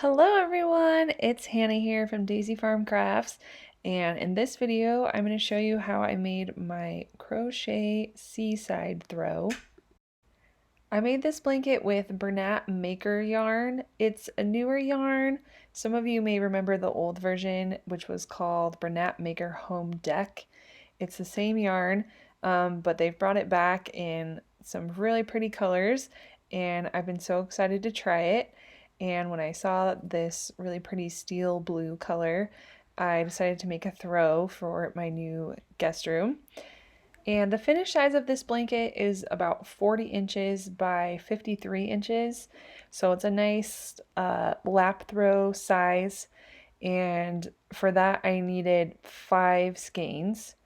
Hello everyone, it's Hannah here from Daisy Farm Crafts, and in this video I'm going to show you how I made my crochet seaside throw. I made this blanket with Bernat Maker yarn. It's a newer yarn. Some of you may remember the old version, which was called Bernat Maker Home Deck. It's the same yarn, but they've brought it back in some really pretty colors, and I've been so excited to try it. And when I saw this really pretty steel blue color, I decided to make a throw for my new guest room. And the finished size of this blanket is about 40 inches by 53 inches. So it's a nice lap throw size. And for that, I needed 5 skeins.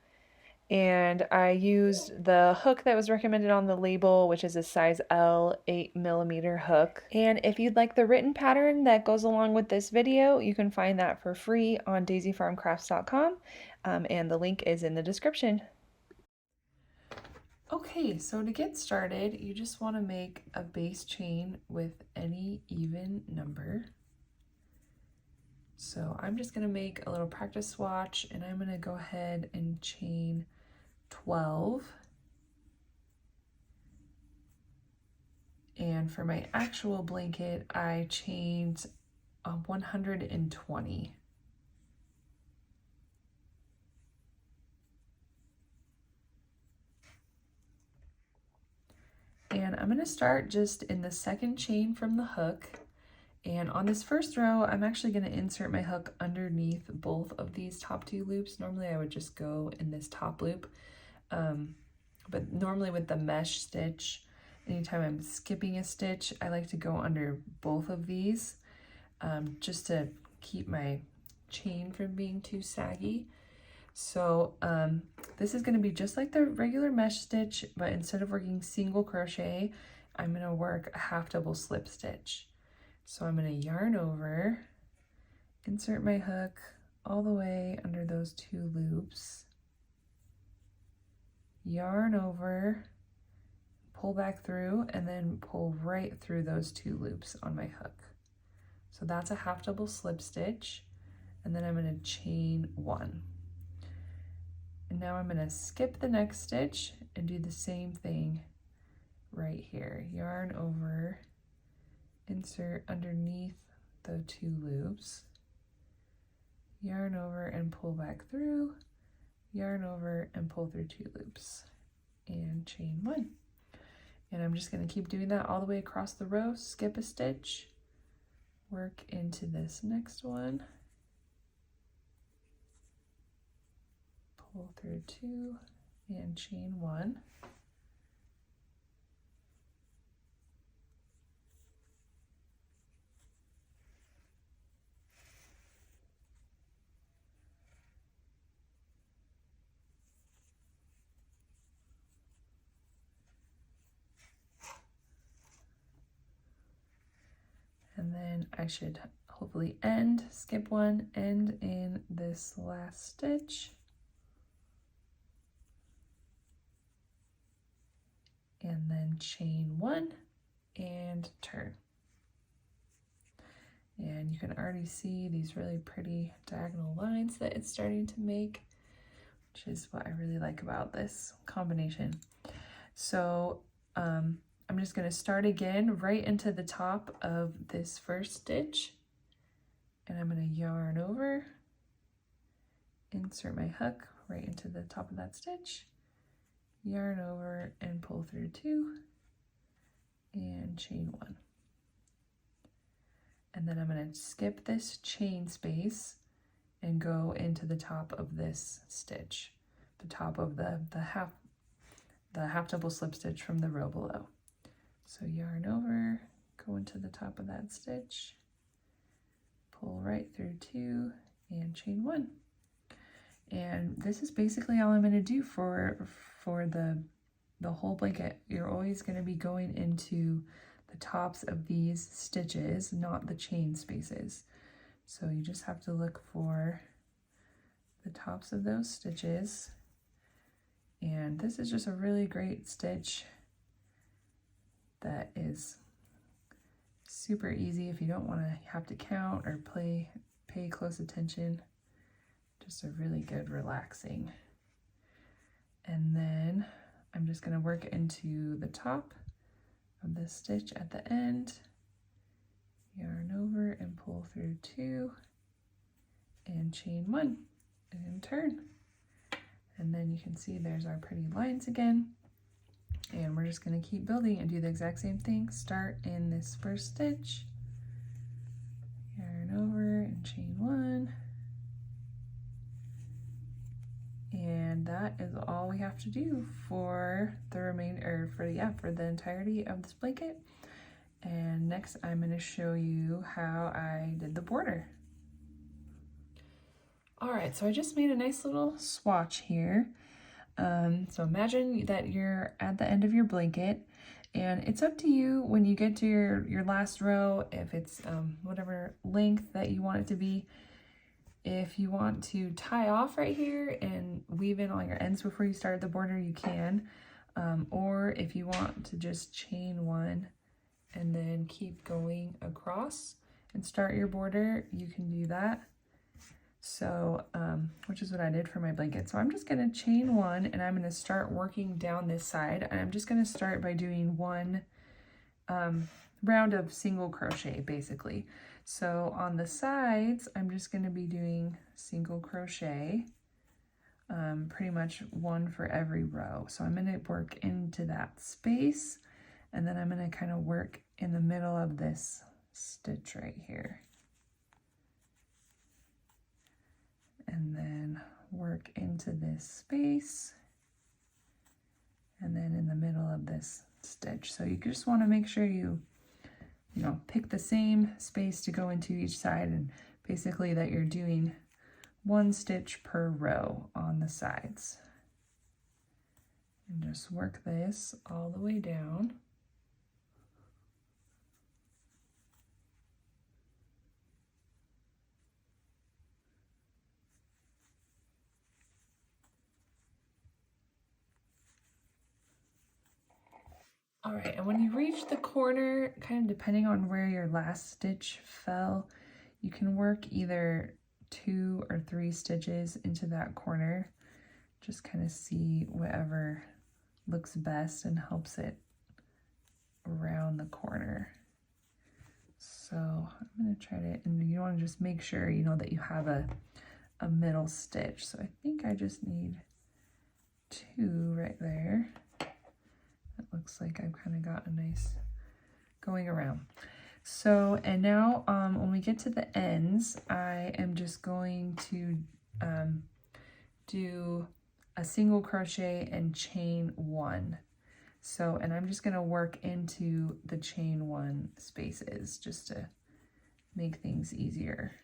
And I used the hook that was recommended on the label, which is a size L 8mm hook. And if you'd like the written pattern that goes along with this video, you can find that for free on daisyfarmcrafts.com, and the link is in the description. Okay, so to get started, you just want to make a base chain with any even number. So I'm just going to make a little practice swatch, and I'm going to go ahead and chain 12. And for my actual blanket, I chained 120. And I'm going to start just in the second chain from the hook. And on this first row, I'm actually going to insert my hook underneath both of these top 2 loops. Normally I would just go in this top loop, but normally with the mesh stitch, anytime I'm skipping a stitch, I like to go under both of these, just to keep my chain from being too saggy. So this is going to be just like the regular mesh stitch, but instead of working single crochet, I'm going to work a half double slip stitch. So I'm going to yarn over, insert my hook all the way under those 2 loops, yarn over, pull back through, and then pull right through those 2 loops on my hook. So that's a half double slip stitch, and then I'm going to chain 1. And now I'm going to skip the next stitch and do the same thing right here. Yarn over, insert underneath the 2 loops, yarn over and pull back through, yarn over and pull through 2 loops, and chain 1. And I'm just going to keep doing that all the way across the row, skip a stitch, work into this next one, pull through 2, and chain 1. And then I should hopefully skip 1, end in this last stitch. And then chain 1 and turn. And you can already see these really pretty diagonal lines that it's starting to make, which is what I really like about this combination. So I'm just going to start again right into the top of this first stitch, and I'm going to yarn over, insert my hook right into the top of that stitch, yarn over and pull through 2, and chain 1. And then I'm going to skip this chain space and go into the top of this stitch, the top of the half double slip stitch from the row below. So yarn over, go into the top of that stitch, pull right through 2, and chain 1. And this is basically all I'm going to do for the whole blanket. You're always going to be going into the tops of these stitches, not the chain spaces. So you just have to look for the tops of those stitches. And this is just a really great stitch that is super easy if you don't want to have to count or pay close attention. Just a really good relaxing. And then I'm just going to work into the top of this stitch at the end, yarn over and pull through 2 and chain 1 and turn. And then you can see there's our pretty lines again. And we're just going to keep building and do the exact same thing. Start in this first stitch, yarn over and chain 1. And that is all we have to do for the remainder, for the entirety of this blanket. And next I'm going to show you how I did the border. All right, so I just made a nice little swatch here. So imagine that you're at the end of your blanket, and it's up to you when you get to your last row, if it's whatever length that you want it to be. If you want to tie off right here and weave in all your ends before you start the border, you can. Or if you want to just chain 1 and then keep going across and start your border, you can do that. So, which is what I did for my blanket. So I'm just going to chain 1 and I'm going to start working down this side. And I'm just going to start by doing 1 round of single crochet basically. So on the sides, I'm just going to be doing single crochet, pretty much 1 for every row. So I'm going to work into that space, and then I'm going to kind of work in the middle of this stitch right here. And then work into this space, and then in the middle of this stitch. So you just want to make sure you pick the same space to go into each side, and basically that you're doing 1 stitch per row on the sides. And just work this all the way down. All right, and when you reach the corner, kind of depending on where your last stitch fell, you can work either 2 or 3 stitches into that corner. Just kind of see whatever looks best and helps it around the corner. So I'm going to try to, and you want to just make sure that you have a middle stitch. So I think I just need 2 right there. It looks like I've kind of got a nice going around. So, and now when we get to the ends, I am just going to do a single crochet and chain 1. So, and I'm just going to work into the chain 1 spaces just to make things easier.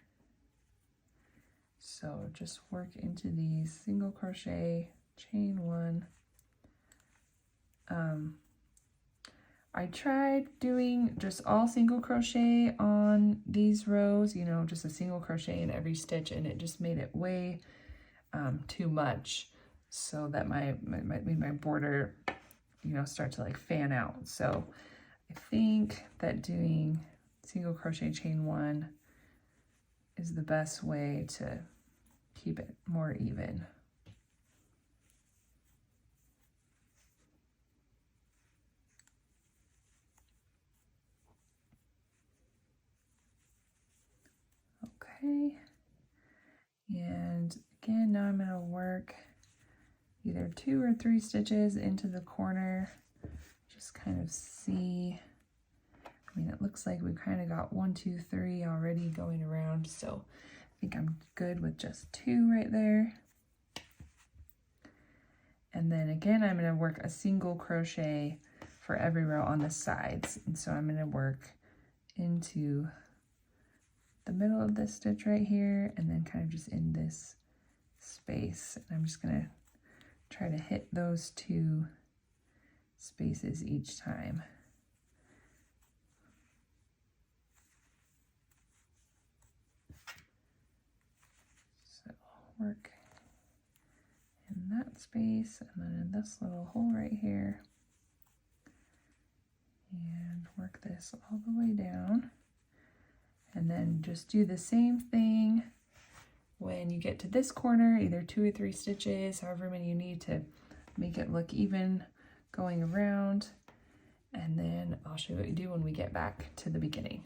So just work into these single crochet, chain 1. I tried doing just all single crochet on these rows, just a single crochet in every stitch, and it just made it way too much, so that made my border, start to like fan out. So I think that doing single crochet chain 1 is the best way to keep it more even. Okay, and again, now I'm going to work either 2 or 3 stitches into the corner. Just kind of see, it looks like we've kind of got 1, 2, 3 already going around, so I think I'm good with just 2 right there. And then again, I'm going to work a single crochet for every row on the sides, and so I'm going to work into the middle of this stitch right here, and then kind of just in this space. And I'm just going to try to hit those 2 spaces each time. So work in that space, and then in this little hole right here, and and work this all the way down. And then just do the same thing when you get to this corner, either 2 or 3 stitches, however many you need to make it look even going around. And then I'll show you what you do when we get back to the beginning.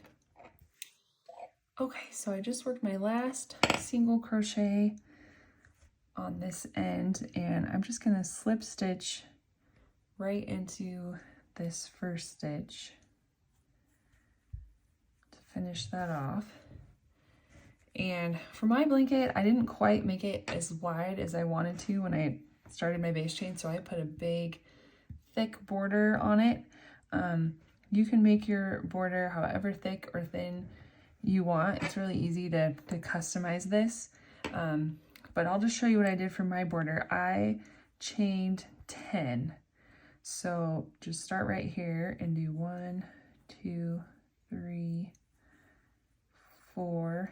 Okay, so I just worked my last single crochet on this end, and I'm just gonna slip stitch right into this first stitch to finish that off. And for my blanket, I didn't quite make it as wide as I wanted to when I started my base chain, so I put a big thick border on it. You can make your border however thick or thin you want. It's really easy to customize this, but I'll just show you what I did for my border. I chained 10, so just start right here and do 1, 2, 3, 4,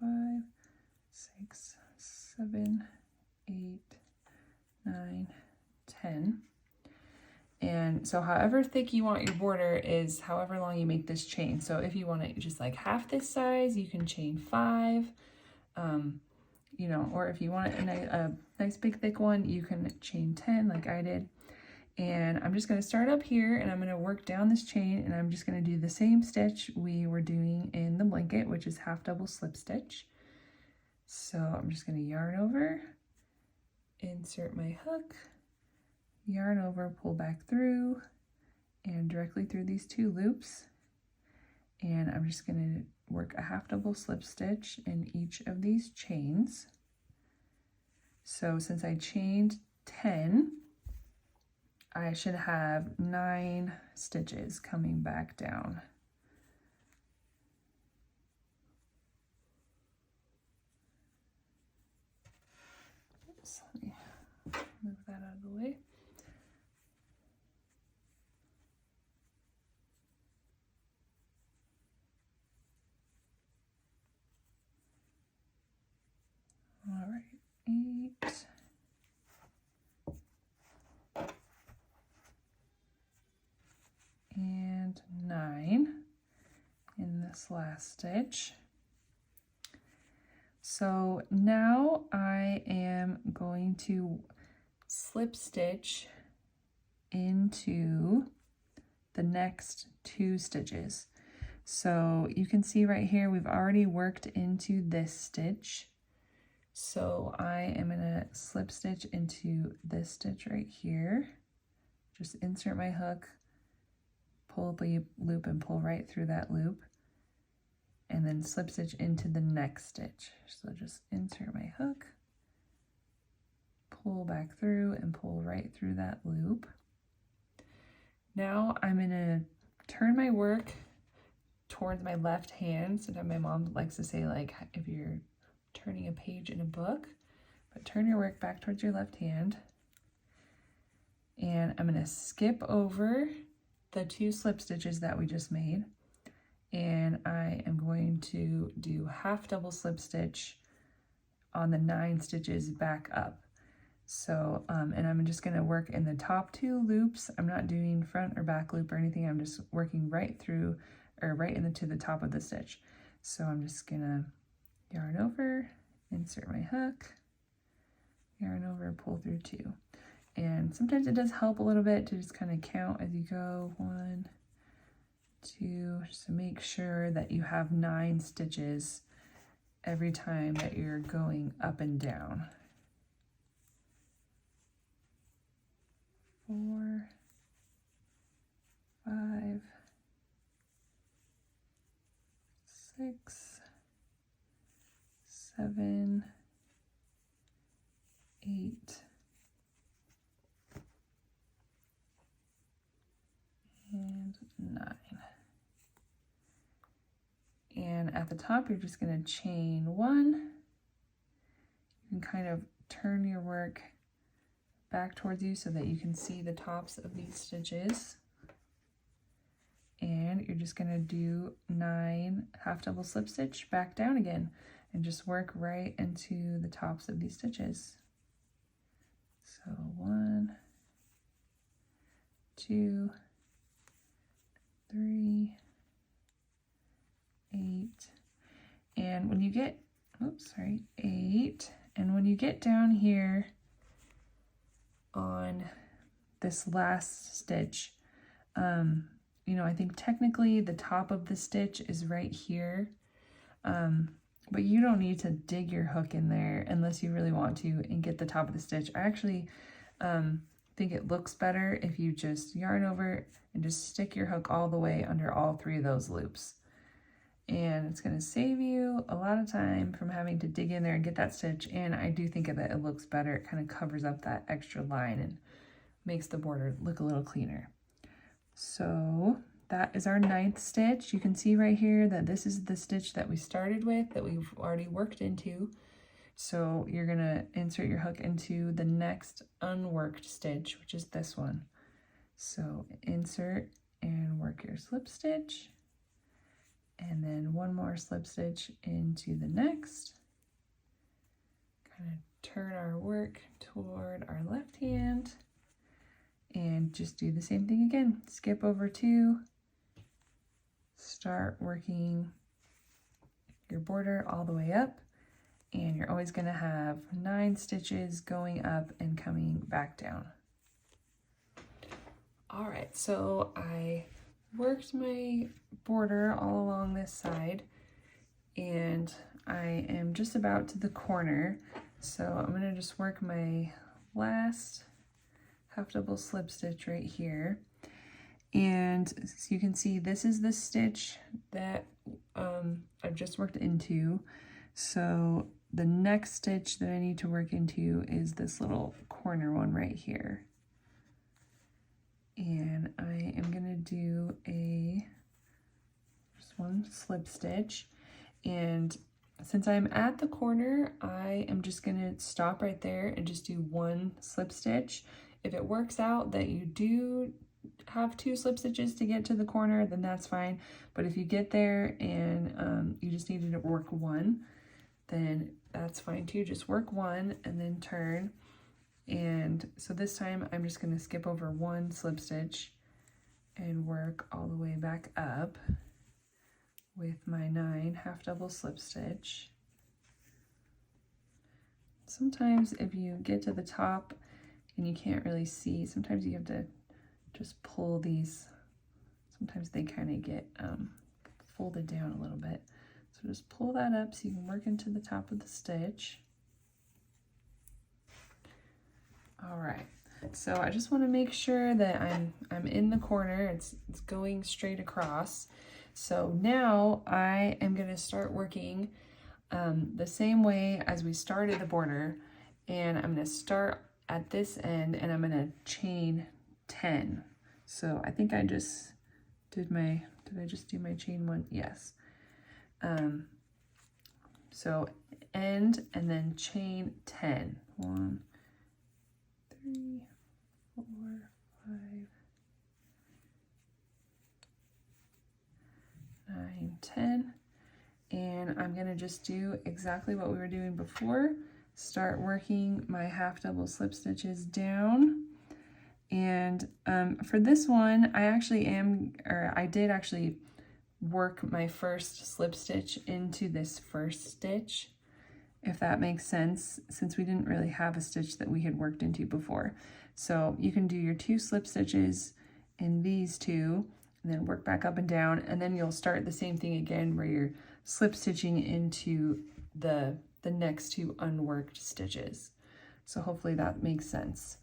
5, 6, 7, 8, 9, 10. And so however thick you want your border is however long you make this chain. So if you want it just like half this size, you can chain 5, you know, or if you want a nice big thick one, you can chain 10 like I did. And I'm just going to start up here and I'm going to work down this chain, and I'm just going to do the same stitch we were doing in the blanket, which is half double slip stitch. So I'm just going to yarn over, insert my hook, yarn over, pull back through, and directly through these 2 loops. And I'm just going to work a half double slip stitch in each of these chains. So since I chained 10, I should have 9 stitches coming back down. So let me move that out of the way. All right, 8. And 9 in this last stitch. So now I am going to slip stitch into the next 2 stitches. So you can see right here, we've already worked into this stitch. So I am gonna slip stitch into this stitch right here. Just insert my hook, pull the loop and pull right through that loop, and then slip stitch into the next stitch. So just insert my hook, pull back through and pull right through that loop. Now I'm gonna turn my work towards my left hand. Sometimes my mom likes to say, like, if you're turning a page in a book, but turn your work back towards your left hand. And I'm gonna skip over the 2 slip stitches that we just made, and I am going to do half double slip stitch on the 9 stitches back up. So and I'm just going to work in the top 2 loops. I'm not doing front or back loop or anything. I'm just working right through, or right into the top of the stitch. So I'm just gonna yarn over, insert my hook, yarn over, pull through 2. And sometimes it does help a little bit to just kind of count as you go. 1, 2, just to make sure that you have 9 stitches every time that you're going up and down. 4, 5, 6, 7, 8, and 9. And at the top, you're just going to chain 1. You can kind of turn your work back towards you so that you can see the tops of these stitches. And you're just going to do 9 half double slip stitch back down again and just work right into the tops of these stitches. So 1, 2, 3, 8, and when you get, oops, sorry, 8, and when you get down here on this last stitch, you know, I think technically the top of the stitch is right here, but you don't need to dig your hook in there unless you really want to and get the top of the stitch. I actually think it looks better if you just yarn over and just stick your hook all the way under all 3 of those loops. And it's going to save you a lot of time from having to dig in there and get that stitch. And I do think that it looks better. It kind of covers up that extra line and makes the border look a little cleaner. So that is our 9th stitch. You can see right here that this is the stitch that we started with, that we've already worked into. So you're going to insert your hook into the next unworked stitch, which is this one. So insert and work your slip stitch, and then one more slip stitch into the next. Kind of turn our work toward our left hand and just do the same thing again. Skip over 2, start working your border all the way up, and you're always going to have 9 stitches going up and coming back down. All right, so I worked my border all along this side, and I am just about to the corner, so I'm going to just work my last half double slip stitch right here. And so you can see this is the stitch that I've just worked into. So the next stitch that I need to work into is this little corner one right here. And I am going to do just one slip stitch. And since I'm at the corner, I am just going to stop right there and just do 1 slip stitch. If it works out that you do have 2 slip stitches to get to the corner, then that's fine. But if you get there and you just needed to work 1, then that's fine too. Just work 1 and then turn. And so this time I'm just going to skip over 1 slip stitch and work all the way back up with my 9 half double slip stitch. Sometimes if you get to the top and you can't really see, sometimes you have to just pull these. Sometimes they kind of get folded down a little bit. So just pull that up so you can work into the top of the stitch. All right, so I just want to make sure that I'm in the corner. It's going straight across. So now I am going to start working the same way as we started the border, and I'm going to start at this end and I'm going to chain 10. So I think I just did I just do my chain 1? Yes. So end and then chain 10. 1, 3, 4, 5, 9, 10. And I'm going to just do exactly what we were doing before. Start working my half double slip stitches down. And for this one, I did actually work my first slip stitch into this first stitch, if that makes sense, since we didn't really have a stitch that we had worked into before. So you can do your 2 slip stitches in these 2, and then work back up and down, and then you'll start the same thing again where you're slip stitching into the next 2 unworked stitches. So hopefully that makes sense.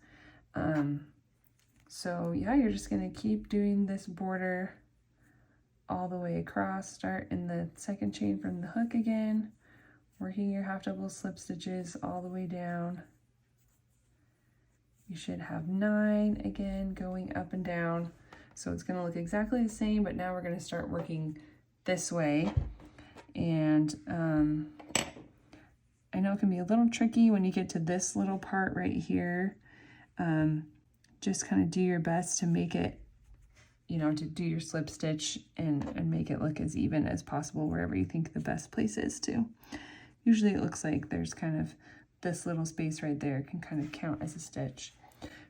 So yeah, you're just going to keep doing this border all the way across. Start in the second chain from the hook again, working your half double slip stitches all the way down. You should have 9 again going up and down. So it's going to look exactly the same, but now we're going to start working this way. And I know it can be a little tricky when you get to this little part right here. Just kind of do your best to make it, to do your slip stitch and make it look as even as possible wherever you think the best place is to. Usually it looks like there's kind of this little space right there can kind of count as a stitch.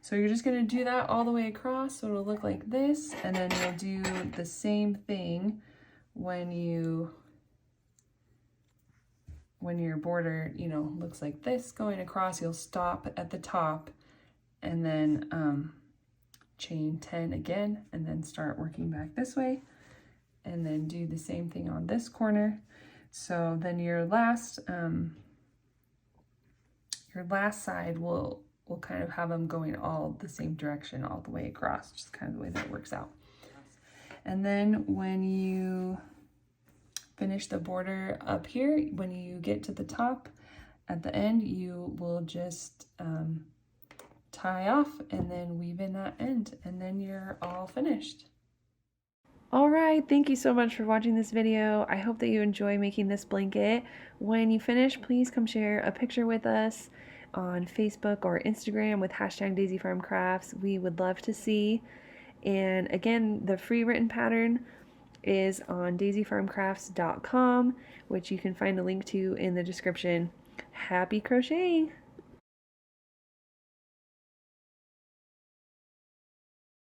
So you're just going to do that all the way across, so it'll look like this, and then you'll do the same thing when your border, you know, looks like this going across. You'll stop at the top and then chain 10 again, and then start working back this way, and then do the same thing on this corner. So then your last side will kind of have them going all the same direction all the way across, just kind of the way that it works out. And then when you finish the border up here, when you get to the top, at the end, you will just tie off and then weave in that end, and then you're all finished. All right, thank you so much for watching this video. I hope that you enjoy making this blanket. When you finish, please come share a picture with us on Facebook or Instagram with #DaisyFarmCrafts. We would love to see. And again, the free written pattern is on daisyfarmcrafts.com, which you can find a link to in the description. Happy crocheting!